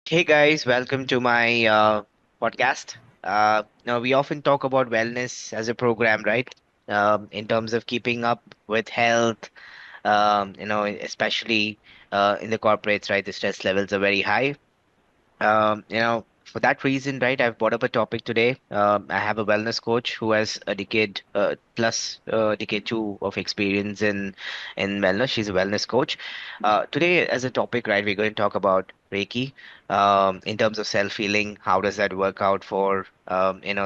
Hey guys, welcome to my podcast. Now we often talk about wellness as a program, right? In terms of keeping up with health, especially in the corporates, right? The stress levels are very high. For that reason, right, I've brought up a topic today. I have a wellness coach who has a decade plus decade two of experience in wellness. She's a wellness coach. Today, as a topic, right, we're going to talk about Reiki. In terms of self healing, how does that work out for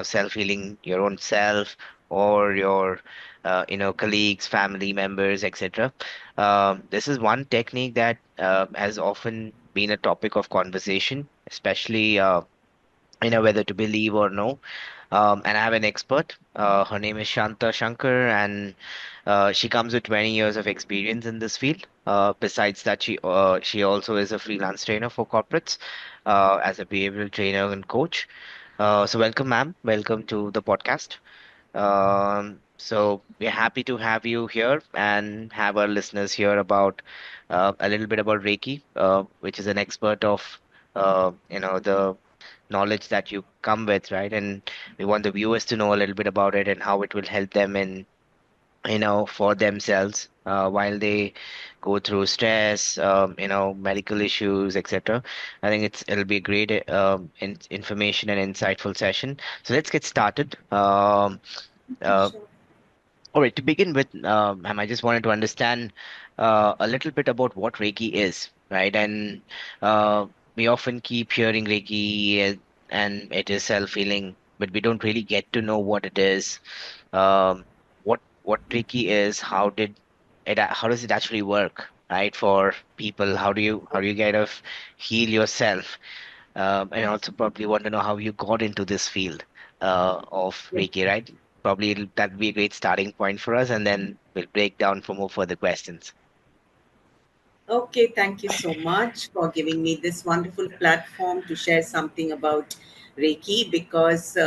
self healing your own self or your colleagues, family members, etc. This is one technique that has often been a topic of conversation, especially whether to believe or no. And I have an expert. Her name is Shanta Shankar, and she comes with 20 years of experience in this field. Besides that, she also is a freelance trainer for corporates as a behavioral trainer and coach. So welcome, ma'am. Welcome to the podcast. So we're happy to have you here and have our listeners hear about a little bit about Reiki, which is an expert of the knowledge that you come with, right? And we want the viewers to know a little bit about it and how it will help them in for themselves while they go through stress, medical issues, etc. I think it'll be a great information and insightful session. So let's get started. Uh, Sure. all right, to begin with, ma'am, I just wanted to understand a little bit about what Reiki is, right? And uh, we often keep hearing Reiki and it is self-healing, but we don't really get to know what it is. What Reiki is, how does it actually work, right? For people, how do you kind of heal yourself? And I also probably want to know how you got into this field of Yeah. Reiki, right? Probably that'd be a great starting point for us, and then we'll break down for more further questions. Okay, thank you so much for giving me this wonderful platform to share something about Reiki because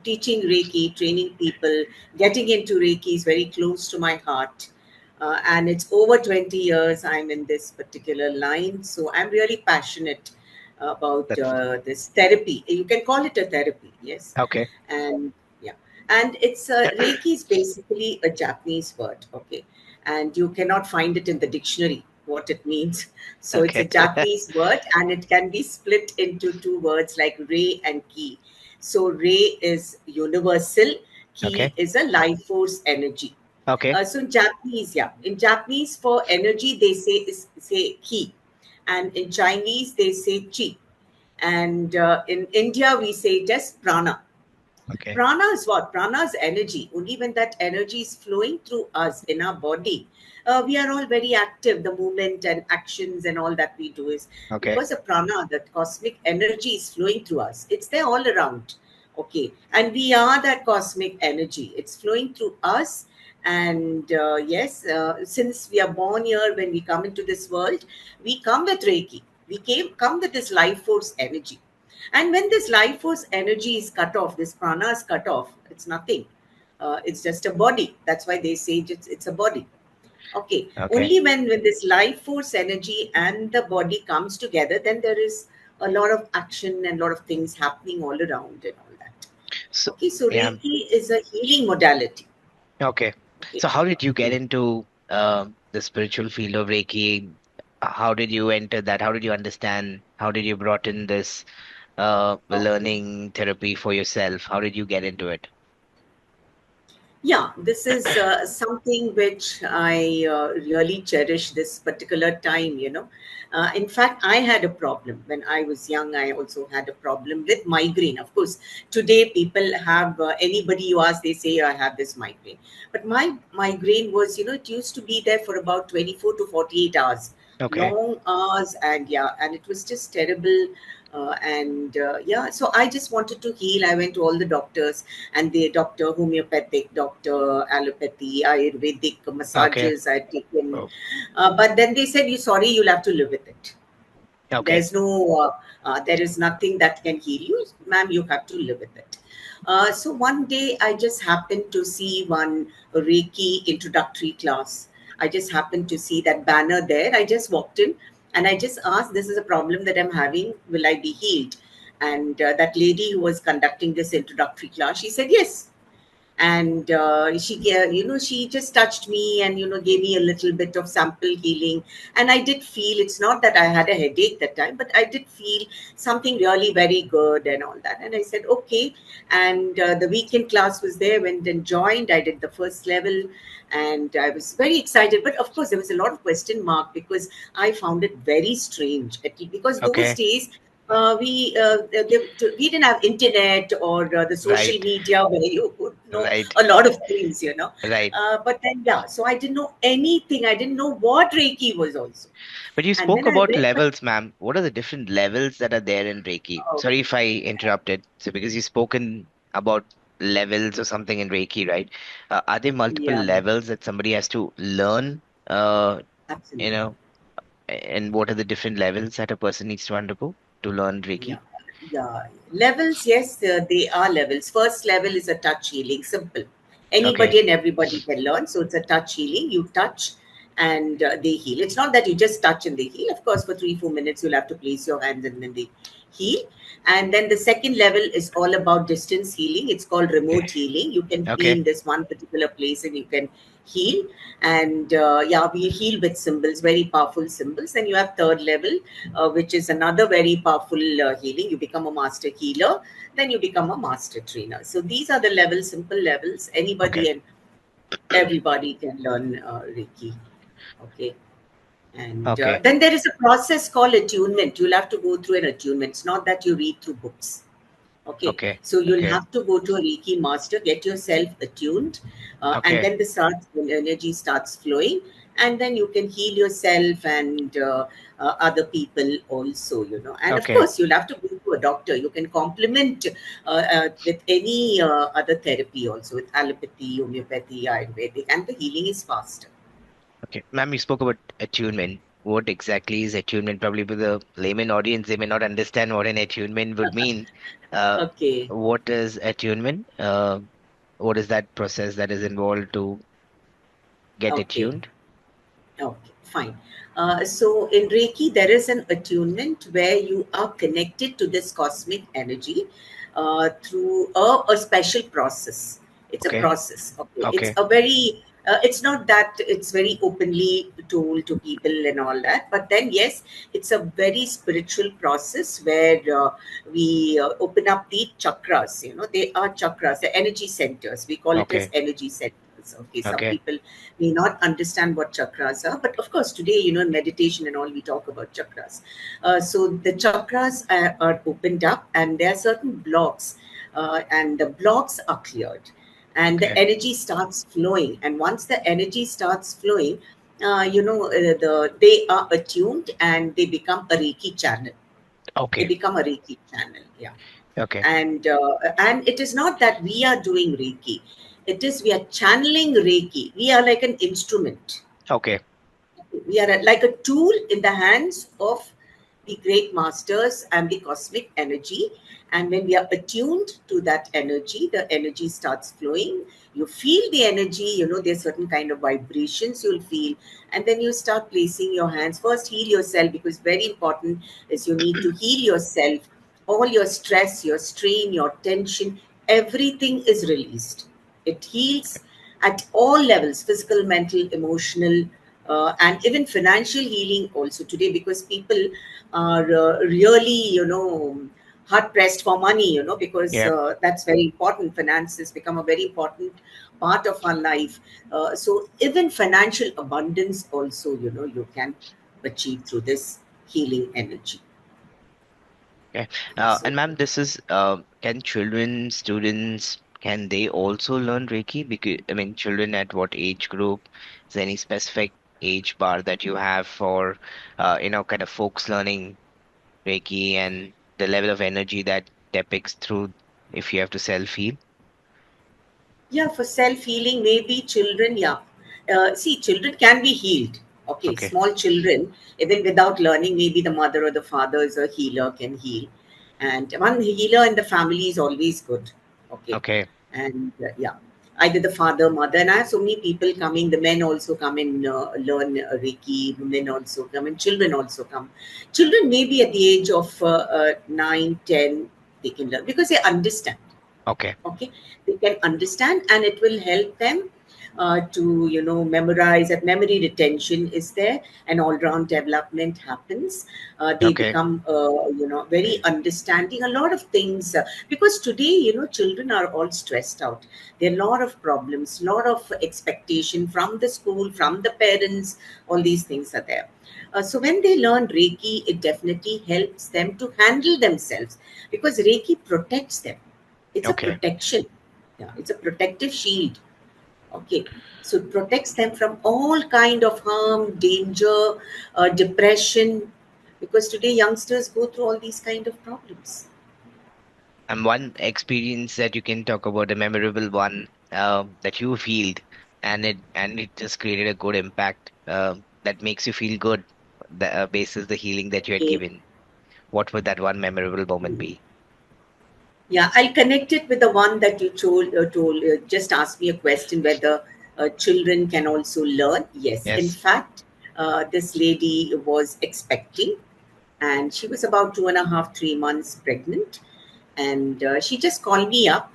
teaching Reiki, training people, getting into Reiki is very close to my heart. And it's over 20 years I'm in this particular line. So I'm really passionate about That's this therapy. You can call it a therapy, yes. okay. And yeah, and it's Reiki is basically a Japanese word, okay, and you cannot find it in the dictionary what it means. So it's a Okay. Japanese word, and it can be split into two words like Rei and Ki. So Rei is universal, Ki Okay. is a life force energy. Okay. So in Japanese, yeah, in Japanese for energy they say Ki, and in Chinese they say Chi, and in India we say it as prana. Okay. Prana is what? Prana is energy. Only when that energy is flowing through us in our body, we are all very active. The movement and actions and all that we do is Okay. because the prana, that cosmic energy is flowing through us. It's there all around. Okay. And we are that cosmic energy. It's flowing through us. And yes, since we are born here, when we come into this world, we come with Reiki. Come with this life force energy, and when this life force energy is cut off, this prana is cut off, it's nothing. It's just a body. That's why they say it's a body. Okay. Okay. Only when this life force energy and the body comes together, then there is a lot of action and a lot of things happening all around and all that. So Okay. So yeah. Reiki is a healing modality. Okay. Okay. So how did you get Hmm. into the spiritual field of Reiki? How did you enter that? How did you understand? How did you brought in this Okay. learning therapy for yourself? How did you get into it? Yeah, this is something which I really cherish this particular time, you know. In fact, I had a problem when I was young. I also had a problem with migraine. Of course, today people have, anybody you ask, they say, I have this migraine. But my migraine was, you know, it used to be there for about 24 to 48 hours, Okay. long hours. And yeah, and it was just terrible. And yeah, so I just wanted to heal. I went to all the doctors, and the doctor, homeopathic doctor, allopathy, Ayurvedic Okay. massages I'd taken. Oh, But then they said, "You sorry, you'll have to live with it. okay. There's no, there is nothing that can heal you, ma'am. You have to live with it." So one day I just happened to see one Reiki introductory class. I just happened to see that banner there. I just walked in. And I just asked, this is a problem that I'm having, will I be healed? And that lady who was conducting this introductory class, she said yes. And she just touched me and gave me a little bit of sample healing. And I did feel, it's not that I had a headache that time, but I did feel something really very good and all that. And I said okay. And the weekend class was there, went and joined. I did the first level, and I was very excited, but of course there was a lot of question mark, because I found it very strange, because those Okay. days we didn't have internet or the social Right. media where you could know Right. a lot of things. Right. But then, yeah, so I didn't know anything. I didn't know what Reiki was also. But you And spoke then I about read the, levels, ma'am. What are the different levels that are there in Reiki? oh, Sorry if I interrupted. So, because you've spoken about levels or something in Reiki, right? Are there multiple yeah, levels that somebody has to learn? You absolutely. know, and what are the different levels that a person needs to undergo to learn Yeah, Reiki? yeah. Levels, yes, they are levels. First level is a touch healing, simple. Okay. Anybody and everybody can learn. So it's a touch healing. You touch and they heal. It's not that you just touch and they heal. Of course, for 3, 4 minutes, you'll have to place your hands and then they heal. And then the second level is all about distance healing. It's called Okay. remote healing. You can be Okay. in this one particular place and you can heal. And yeah, we heal with symbols, very powerful symbols. And you have third level, which is another very powerful healing. You become a master healer, then you become a master trainer. So these are the levels, simple levels. Okay. Anybody and everybody can learn Reiki. Okay. And Okay. then there is a process called attunement. You'll have to go through an attunement. It's not that you read through books. Okay, Okay. so you'll Okay. have to go to a Reiki master, get yourself attuned, and Okay. then the energy starts flowing, and then you can heal yourself and other people also. And of Okay. course, you'll have to go to a doctor. You can complement with any other therapy also, with allopathy, homeopathy, Ayurvedic, and the healing is faster. Okay. Ma'am, you spoke about attunement. What exactly is attunement? Probably for the layman audience, they may not understand what an attunement would mean. Uh, Okay, what is attunement? What is that process that is involved to get okay. attuned? Okay, fine. So in Reiki, there is an attunement where you are connected to this cosmic energy through a special process. It's a Okay. process. Okay, it's Okay. a very. It's not that it's very openly told to people and all that, but then yes, it's a very spiritual process where we open up the chakras. They are chakras, the energy centers. We call it as Okay. energy centers. Okay, some Okay. people may not understand what chakras are, but of course today in meditation and all, we talk about chakras. So the chakras are opened up, and there are certain blocks, and the blocks are cleared, and the Okay. energy starts flowing. And once the energy starts flowing, they are attuned and they become a Reiki channel. They Okay. become a Reiki channel. Yeah. Okay. And it is not that we are doing Reiki. It is we are channeling Reiki. We are like an instrument. Okay. We are like a tool in the hands of the great masters and the cosmic energy. And when we are attuned to that energy, the energy starts flowing. You feel the energy, there's certain kind of vibrations you'll feel. And then you start placing your hands. First, heal yourself, because very important is you need to heal yourself. All your stress, your strain, your tension, everything is released. It heals at all levels: physical, mental, emotional, and even financial healing also today, because people are really, hard pressed for money, because Yeah. that's very important. Finances become a very important part of our life. So even financial abundance also, you can achieve through this healing energy. Okay. So And ma'am, this is can children, students, can they also learn Reiki? Because I mean, children at what age group? Is there any specific age bar that you have for kind of folks learning Reiki and the level of energy that depicts through if you have to self-heal? yeah, for self healing, maybe children, yeah. See, children can be healed. Okay, Okay. small children, even without learning, maybe the mother or the father is a healer, can heal. And one healer in the family is always good. Okay, Okay. and yeah. either the father, mother, and I have so many people coming. The men also come and learn Reiki. Women also come, and children also come. Children maybe at the age of 9, 10, they can learn because they understand. Okay. Okay, they can understand, and it will help them to memorize. That memory retention is there, and all round development happens. They Okay. become very understanding a lot of things, because today children are all stressed out. There are a lot of problems, lot of expectation from the school, from the parents. All these things are there. So when they learn Reiki, it definitely helps them to handle themselves, because Reiki protects them. It's a Okay. protection. Yeah, it's a protective shield. Okay, so it protects them from all kind of harm, danger, depression, because today youngsters go through all these kind of problems. And one experience that you can talk about, a memorable one, that you feel, and it just created a good impact, that makes you feel good, the basis the healing that you had Okay. given. What would that one memorable moment be? Yeah, I'll connect it with the one that you just asked me a question whether children can also learn. Yes, in Yes. fact, this lady was expecting, and she was about 2.5, 3 months pregnant. And she just called me up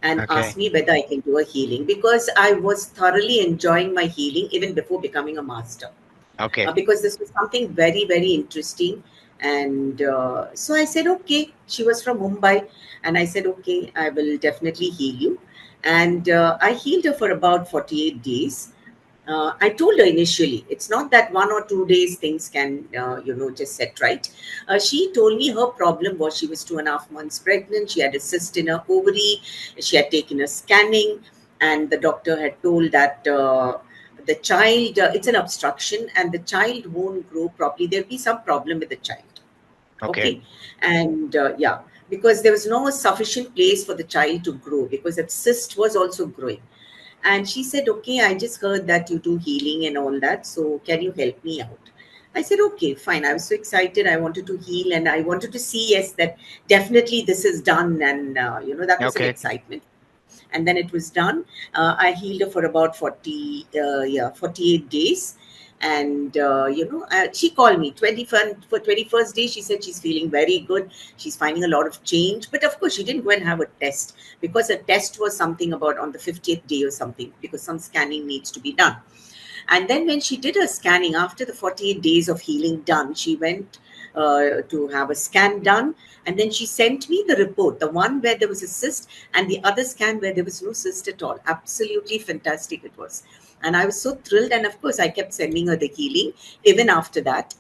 and Okay. asked me whether I can do a healing, because I was thoroughly enjoying my healing even before becoming a master, Okay. because this was something very, very interesting. And so I said, okay. She was from Mumbai, and I said, okay, I will definitely heal you. And I healed her for about 48 days. I told her initially, it's not that 1 or 2 days things can, just set right. She told me her problem was she was 2.5 months pregnant. She had a cyst in her ovary. She had taken a scanning, and the doctor had told that the child, it's an obstruction, and the child won't grow properly. There'll be some problem with the child. Okay. Okay, and yeah, because there was no sufficient place for the child to grow, because that cyst was also growing. And she said, okay, I just heard that you do healing and all that. So can you help me out? I said, okay, fine. I was so excited. I wanted to heal, and I wanted to see, yes, that definitely this is done. And, that was an Okay. excitement. And then it was done. I healed her for about 48 days. And she called me 21st day. She said she's feeling very good. She's finding a lot of change, but of course she didn't go and have a test, because a test was something about on the 50th day or something, because some scanning needs to be done. And then when she did her scanning after the 48 days of healing done, she went to have a scan done. And then she sent me the report, the one where there was a cyst, and the other scan where there was no cyst at all. Absolutely fantastic it was. And I was so thrilled. And of course, I kept sending her the healing even after that.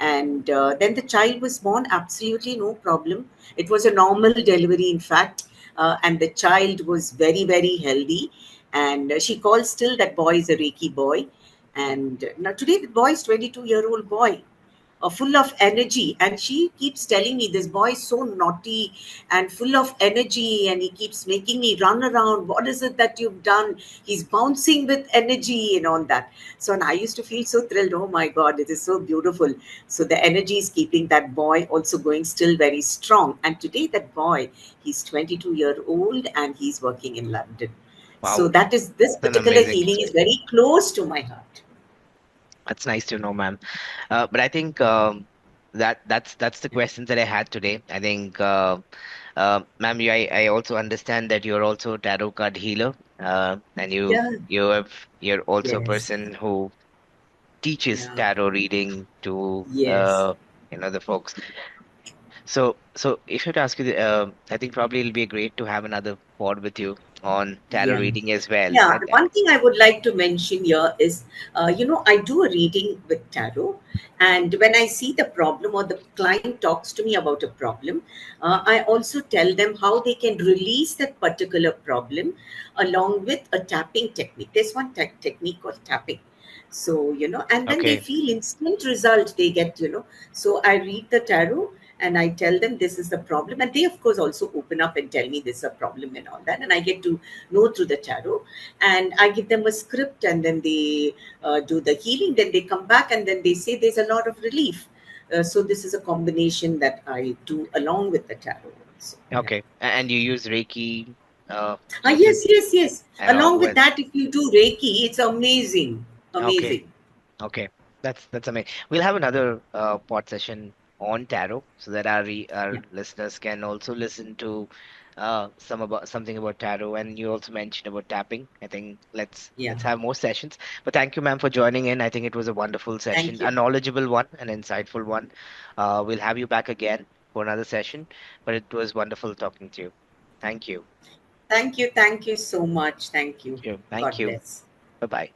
And then the child was born, absolutely no problem. It was a normal delivery, in fact. And the child was very, very healthy. And she calls still that boy is a Reiki boy. And now today the boy is 22-year-old boy, full of energy. And she keeps telling me, this boy is so naughty and full of energy, and he keeps making me run around. What is it that you've done? He's bouncing with energy and all that. So, and I used to feel so thrilled. Oh my God, it is so beautiful. So the energy is keeping that boy also going still very strong. And today that boy, he's 22-year-old, and he's working in London. So Wow. that is, this An particular amazing healing is story. very close to my heart. That's nice to know, ma'am. But I think that's the questions that I had today. I think, ma'am, I also understand that you're also a tarot card healer, and Yeah. you're also a Yes. person who teaches Yeah. tarot reading to Yes. the folks. So if I were to ask you, I think probably it'll be great to have another pod with you on tarot Yeah. reading as well. Yeah. One thing I would like to mention here is, I do a reading with tarot. And when I see the problem, or the client talks to me about a problem, I also tell them how they can release that particular problem along with a tapping technique. There's one technique called tapping. So, and then they Okay. feel instant result they get. So I read the tarot, and I tell them this is the problem. And they, of course, also open up and tell me this is a problem and all that. And I get to know through the tarot. And I give them a script, and then they do the healing. Then they come back, and then they say there's a lot of relief. So this is a combination that I do along with the tarot. So, yeah. Okay. And you use Reiki Just Yes, as yes, yes. along Along with with. that, if you do Reiki, it's amazing. Okay. Amazing. Okay, that's amazing. We'll have another pod session on tarot so that our Yeah, listeners can also listen to something about tarot. And you also mentioned about tapping. I think yeah. let's have more sessions. But thank you, ma'am, for joining in. I think it was a wonderful Thank session, a you. knowledgeable one, an insightful one. We'll have you back again for another session. But it was wonderful talking to you. Thank you. Thank you. Thank you so much. Thank you. Thank you. Thank God you. bless. Bye bye.